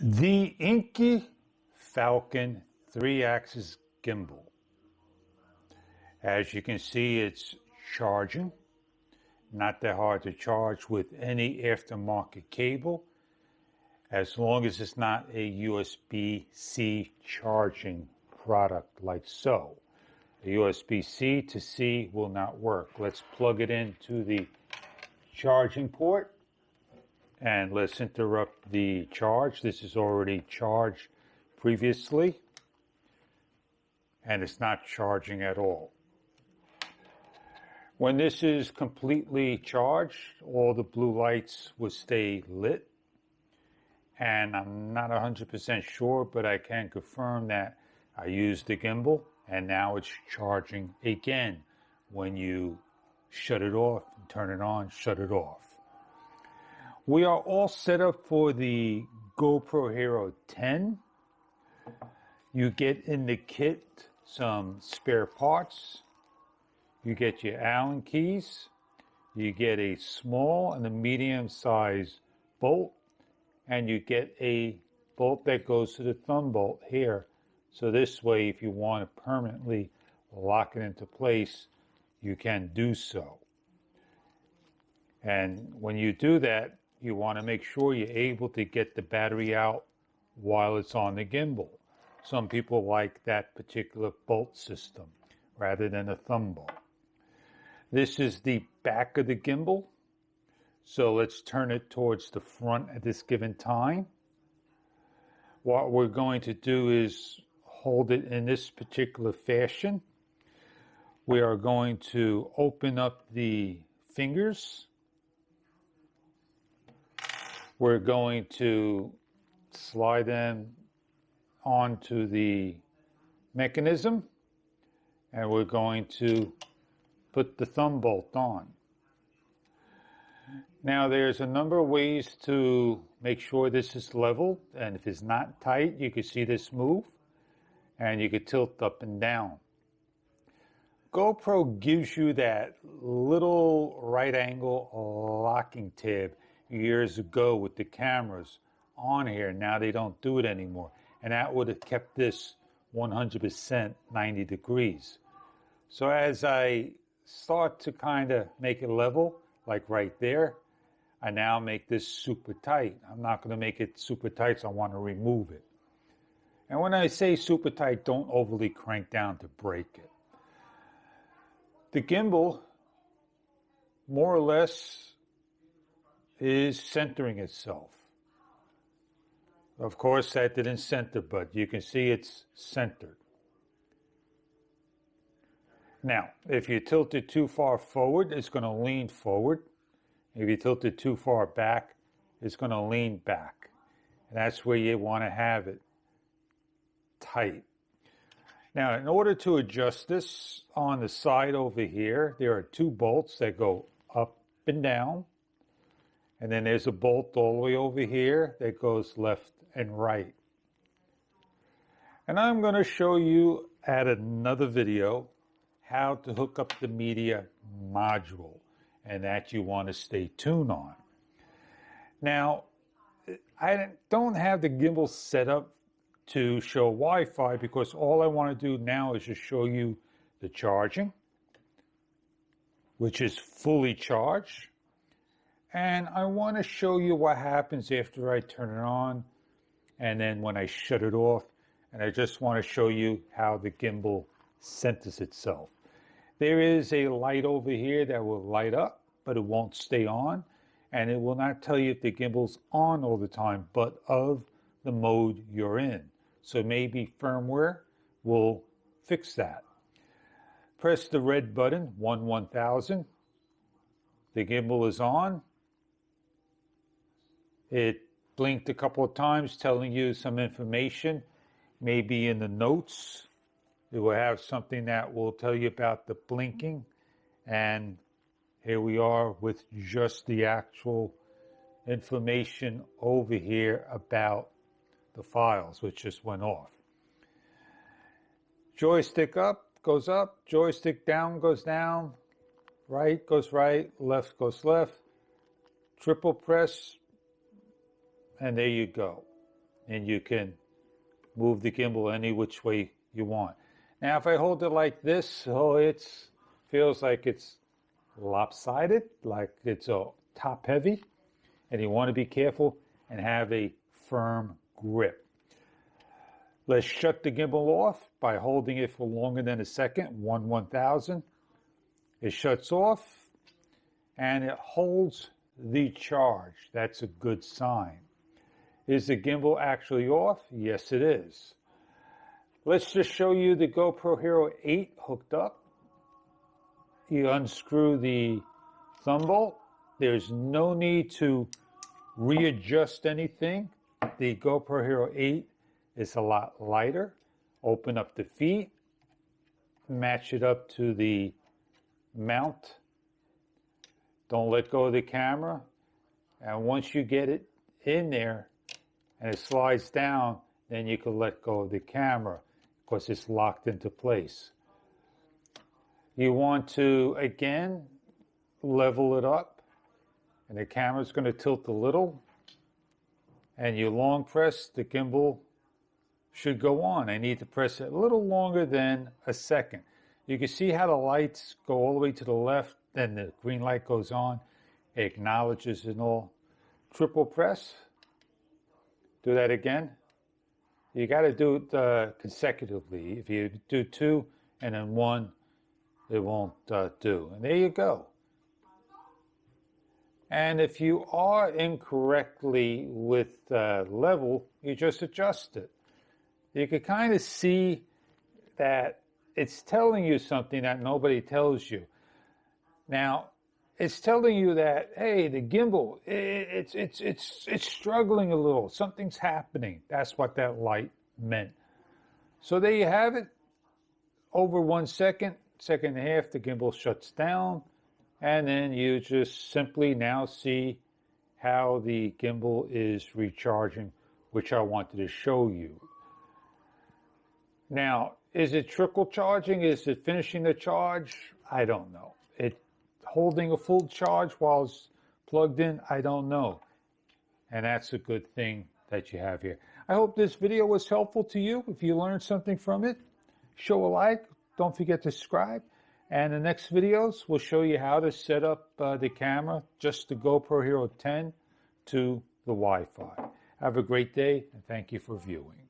The Inkee Falcon 3-axis gimbal. As you can see, it's charging. Not that hard to charge with any aftermarket cable, as long as it's not a USB-C charging product like so. A USB-C to C will not work. Let's plug it into the charging port. And let's interrupt the charge. This is already charged previously, and it's not charging at all. When this is completely charged, all the blue lights will stay lit. And I'm not 100% sure, but I can confirm that I used the gimbal, and now it's charging again when you shut it off, turn it on, shut it off. We are all set up for the GoPro Hero 10. You get in the kit some spare parts. You get your Allen keys. You get a small and a medium size bolt. And you get a bolt that goes to the thumb bolt here. So this way, if you want to permanently lock it into place, you can do so. And when you do that, you want to make sure you're able to get the battery out while it's on the gimbal. Some people like that particular bolt system rather than a thumb bolt. This is the back of the gimbal. So let's turn it towards the front at this given time. What we're going to do is hold it in this particular fashion. We are going to open up the fingers. We're going to slide them onto the mechanism, and we're going to put the thumb bolt on. Now there's a number of ways to make sure this is level, and if it's not tight, you can see this move, and you can tilt up and down. GoPro gives you that little right angle locking tab years ago with the cameras on here. Now they don't do it anymore, and that would have kept this 100% 90 degrees. So as I start to kind of make it level, like right there, I now make this super tight. I'm not going to make it super tight, so I want to remove it. And when I say super tight, don't overly crank down to break it. The gimbal, more or less, is centering itself. Of course, that didn't center, but you can see it's centered. Now, if you tilt it too far forward, it's going to lean forward. If you tilt it too far back, it's going to lean back. And that's where you want to have it tight. Now, in order to adjust this on the side over here, there are two bolts that go up and down. And then there's a bolt all the way over here that goes left and right. And I'm going to show you at another video how to hook up the media module, and that you want to stay tuned on. Now, I don't have the gimbal set up to show Wi-Fi because all I want to do now is just show you the charging, which is fully charged. And I want to show you what happens after I turn it on and then when I shut it off. And I just want to show you how the gimbal centers itself. There is a light over here that will light up, but it won't stay on. And it will not tell you if the gimbal's on all the time, but of the mode you're in. So maybe firmware will fix that. Press the red button, 1000. The gimbal is on. It blinked a couple of times telling you some information. Maybe in the notes, it will have something that will tell you about the blinking. And here we are with just the actual information over here about the files, which just went off. Joystick up goes up, joystick down goes down, right goes right, left goes left. Triple press, and there you go. and you can move the gimbal any which way you want. Now, if I hold it like this, so it feels like it's lopsided, like it's top heavy, and you want to be careful and have a firm grip. Let's shut the gimbal off by holding it for longer than a second, 1/1000. It shuts off and it holds the charge. That's a good sign. Is the gimbal actually off? Yes, it is. Let's just show you the GoPro Hero 8 hooked up. You unscrew the thumb bolt. There's no need to readjust anything. The GoPro Hero 8 is a lot lighter. Open up the feet, match it up to the mount. Don't let go of the camera. And once you get it in there and it slides down, then you can let go of the camera because it's locked into place. You want to, again, level it up, and the camera's going to tilt a little, and you long press, the gimbal should go on. I need to press it a little longer than a second. You can see how the lights go all the way to the left, then the green light goes on, it acknowledges and all. Triple press. Do that again. You got to do it consecutively. If you do two and then one, it won't do. And there you go. And if you are incorrectly with level, you just adjust it. You can kind of see that it's telling you something that nobody tells you. Now, it's telling you that, hey, the gimbal, it's struggling a little. Something's happening. That's what that light meant. So there you have it. Over 1 second, second and a half, the gimbal shuts down. And then you just simply now see how the gimbal is recharging, which I wanted to show you. Now, is it trickle charging? Is it finishing the charge? I don't know. It holding a full charge while it's plugged in? I don't know. And that's a good thing that you have here. I hope this video was helpful to you. If you learned something from it, show a like. Don't forget to subscribe. And the next videos will show you how to set up the camera, just the GoPro Hero 10 to the Wi-Fi. Have a great day, and thank you for viewing.